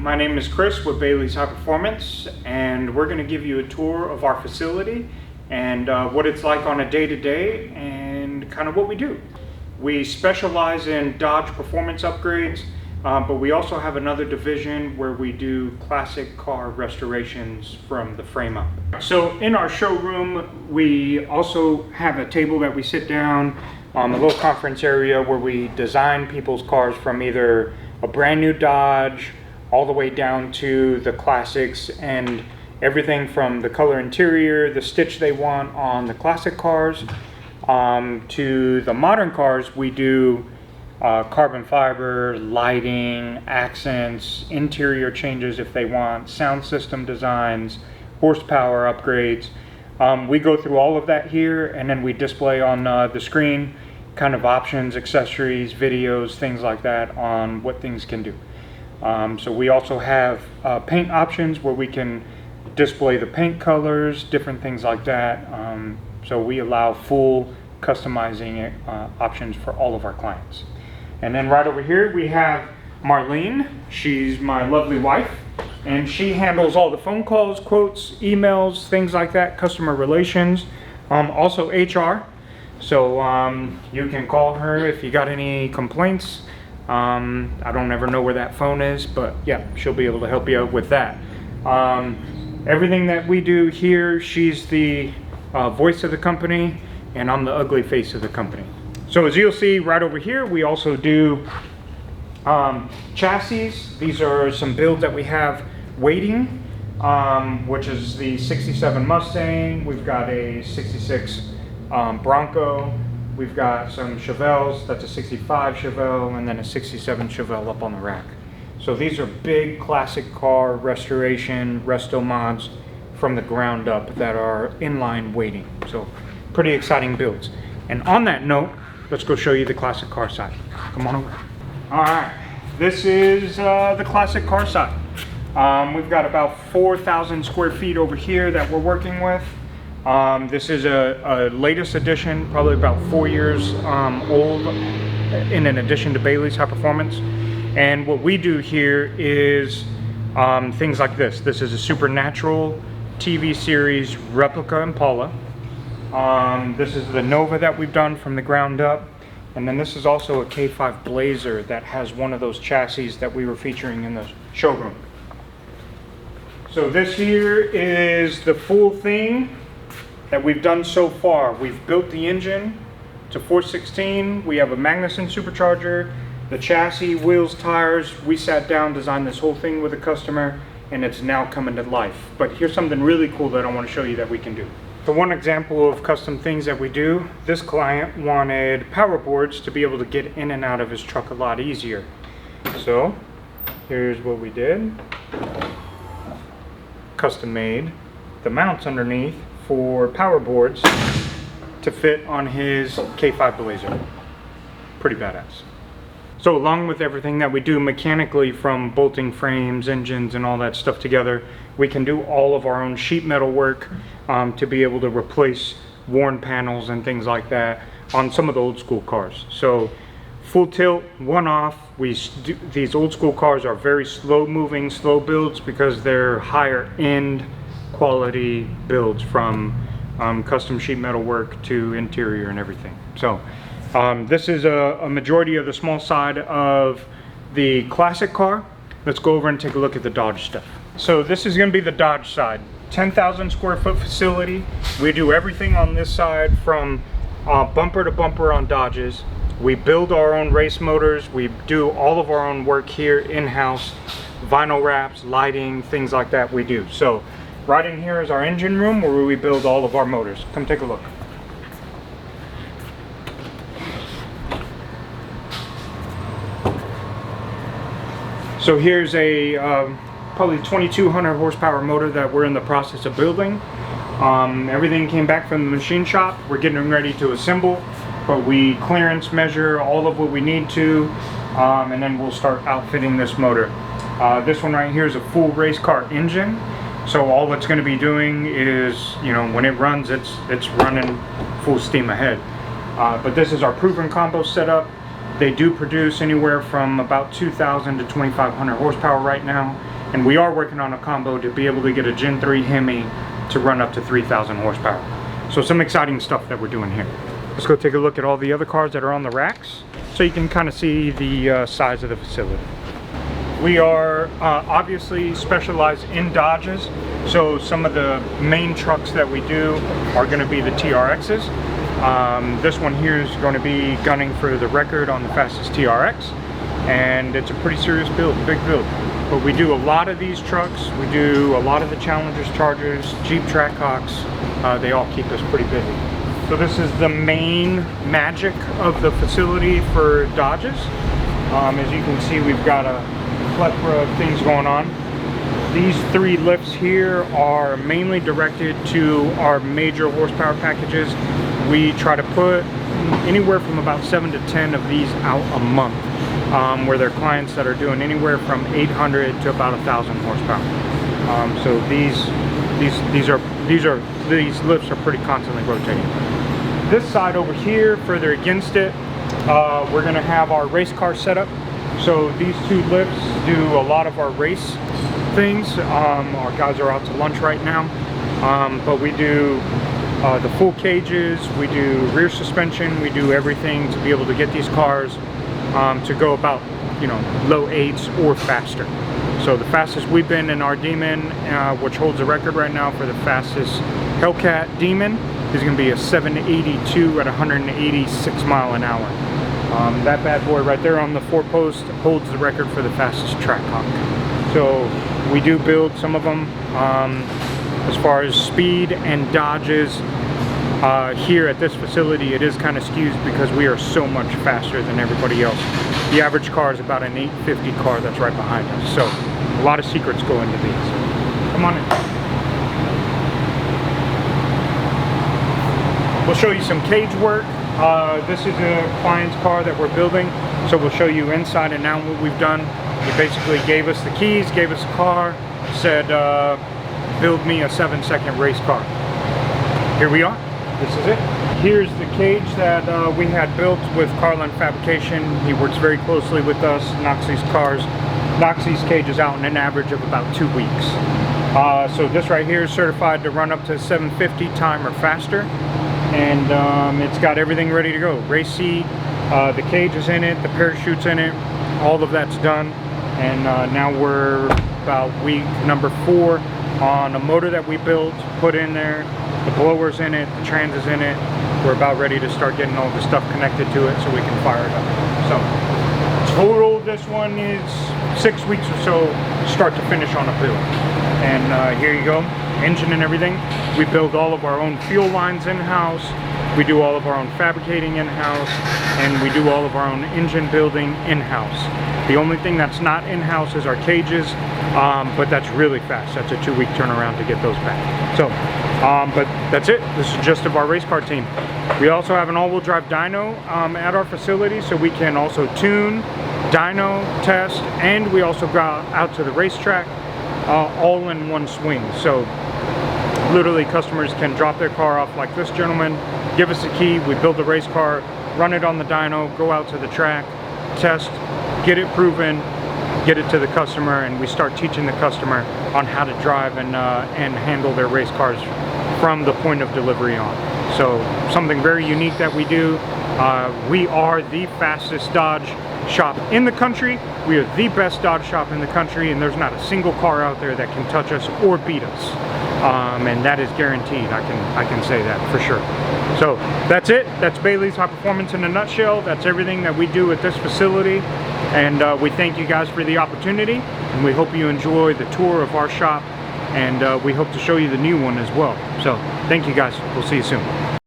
My name is Chris with Baily's Hyperformance, and we're going to give you a tour of our facility and what it's like on a day-to-day and kind of what we do. We specialize in Dodge performance upgrades, but we also have another division where we do classic car restorations from the frame up. So in our showroom, we also have a table that we sit down, a little conference area where we design people's cars from either a brand new Dodge all the way down to the classics, and everything from the color interior, the stitch they want on the classic cars, to the modern cars. We do carbon fiber, lighting, accents, interior changes if they want, sound system designs, horsepower upgrades. We go through all of that here, and then we display on the screen kind of options, accessories, videos, things like that on what things can do. So we also have paint options where we can display the paint colors, different things like that. So we allow full customizing options for all of our clients. And then right over here we have Marlene. She's my lovely wife, and she handles all the phone calls, quotes, emails, things like that, customer relations, also HR. So you can call her if you got any complaints. I don't ever know where that phone is, but yeah, she'll be able to help you out with that. Everything that we do here, she's the voice of the company, and I'm the ugly face of the company. So as you'll see right over here, we also do chassis. These are some builds that we have waiting, which is the 67 Mustang. We've got a 66 Bronco. We've got some Chevelles. That's a 65 Chevelle, and then a 67 Chevelle up on the rack. So these are big classic car restoration, resto mods from the ground up that are inline waiting. So pretty exciting builds. And on that note, let's go show you the classic car side. Come on over. All right, this is the classic car side. We've got about 4,000 square feet over here that we're working with. This is a latest edition, probably about 4 years old, in an addition to Baily's Hyperformance. And what we do here is things like this. This is a Supernatural TV series replica Impala. This is the Nova that we've done from the ground up. And then this is also a K5 Blazer that has one of those chassis that we were featuring in the showroom. So this here is the full thing that we've done so far. We've built the engine. It's a 416. We have a Magnuson supercharger, the chassis, wheels, tires. We sat down, designed this whole thing with a customer, and it's now coming to life. But here's something really cool that I want to show you that we can do. So one example of custom things that we do, this client wanted power boards to be able to get in and out of his truck a lot easier. So here's what we did. Custom made the mounts underneath for power boards to fit on his K5 Blazer. Pretty badass. So along with everything that we do mechanically, from bolting frames, engines, and all that stuff together, we can do all of our own sheet metal work to be able to replace worn panels and things like that on some of the old school cars. So full tilt, one off. These old school cars are very slow moving, slow builds, because they're higher end quality builds, from custom sheet metal work to interior and everything. So this is a majority of the small side of the classic car. Let's go over and take a look at the Dodge stuff. So this is going to be the Dodge side. 10,000 square foot facility. We do everything on this side, from bumper to bumper on Dodges. We build our own race motors. We do all of our own work here in-house. Vinyl wraps, lighting, things like that we do. So right in here is our engine room where we build all of our motors. Come take a look. So here's a probably 2200 horsepower motor that we're in the process of building. Everything came back from the machine shop. We're getting ready to assemble, but we clearance measure all of what we need to, and then we'll start outfitting this motor. This one right here is a full race car engine. So all it's going to be doing is, you know, when it runs, it's running full steam ahead. But this is our proven combo setup. They do produce anywhere from about 2,000 to 2,500 horsepower right now. And we are working on a combo to be able to get a Gen 3 Hemi to run up to 3,000 horsepower. So some exciting stuff that we're doing here. Let's go take a look at all the other cars that are on the racks so you can kind of see the size of the facility. We are obviously specialized in Dodges, so some of the main trucks that we do are going to be the TRXs. This one here is going to be gunning for the record on the fastest TRX, and it's a pretty serious build, big build. But we do a lot of these trucks. We do a lot of the Challengers, Chargers, Jeep Trackhawks. They all keep us pretty busy. So this is the main magic of the facility for Dodges. As you can see, we've got a plethora of things going on. These 3 lifts here are mainly directed to our major horsepower packages. We try to put anywhere from about 7 to 10 of these out a month, where they're clients that are doing anywhere from 800 to about 1,000 horsepower. So these lifts are pretty constantly rotating. This side over here, further against it, we're going to have our race car setup. So these 2 lifts do a lot of our race things. Our guys are out to lunch right now, but we do the full cages, we do rear suspension, we do everything to be able to get these cars to go about, you know, low 8s or faster. So the fastest we've been in our Demon, which holds the record right now for the fastest Hellcat Demon, is going to be a 782 at 186 mile an hour. That bad boy right there on the 4-post holds the record for the fastest Trackhawk. So we do build some of them. As far as speed and Dodges, here at this facility, it is kind of skewed because we are so much faster than everybody else. The average car is about an 850 car that's right behind us. So a lot of secrets go into these. Come on in. We'll show you some cage work. This is a client's car that we're building, so we'll show you inside and out what we've done. He basically gave us the keys, gave us a car, said build me a 7-second race car. Here we are. This is it. Here's the cage that we had built with Carlin Fabrication. He works very closely with us, knocks these cages out in an average of about 2 weeks. So this right here is certified to run up to 750 time or faster, and it's got everything ready to go. Race seat, the cage is in it, the parachute's in it, all of that's done, and now we're about week number 4 on a motor that we built, put in there, the blower's in it, the trans is in it. We're about ready to start getting all the stuff connected to it so we can fire it up. So total, this one is 6 weeks or so, start to finish on a build. And here you go, engine and everything. We build all of our own fuel lines in-house. We do all of our own fabricating in-house, and we do all of our own engine building in-house. The only thing that's not in-house is our cages, but that's really fast. That's a 2-week turnaround to get those back. So, but that's it. This is just of our race car team. We also have an all-wheel drive dyno at our facility, so we can also tune, dyno, test, and we also go out to the racetrack all in one swing. So literally customers can drop their car off like this gentleman, give us a key, we build the race car, run it on the dyno, go out to the track, test, get it proven, get it to the customer, and we start teaching the customer on how to drive and handle their race cars from the point of delivery on. So something very unique that we do. We are the fastest Dodge shop in the country. We are the best Dodge shop in the country, and there's not a single car out there that can touch us or beat us. And that is guaranteed. I can say that for sure. So that's it. That's Baily's Hyperformance in a nutshell. That's everything that we do at this facility. And we thank you guys for the opportunity, and we hope you enjoy the tour of our shop, and we hope to show you the new one as well. So thank you guys. We'll see you soon.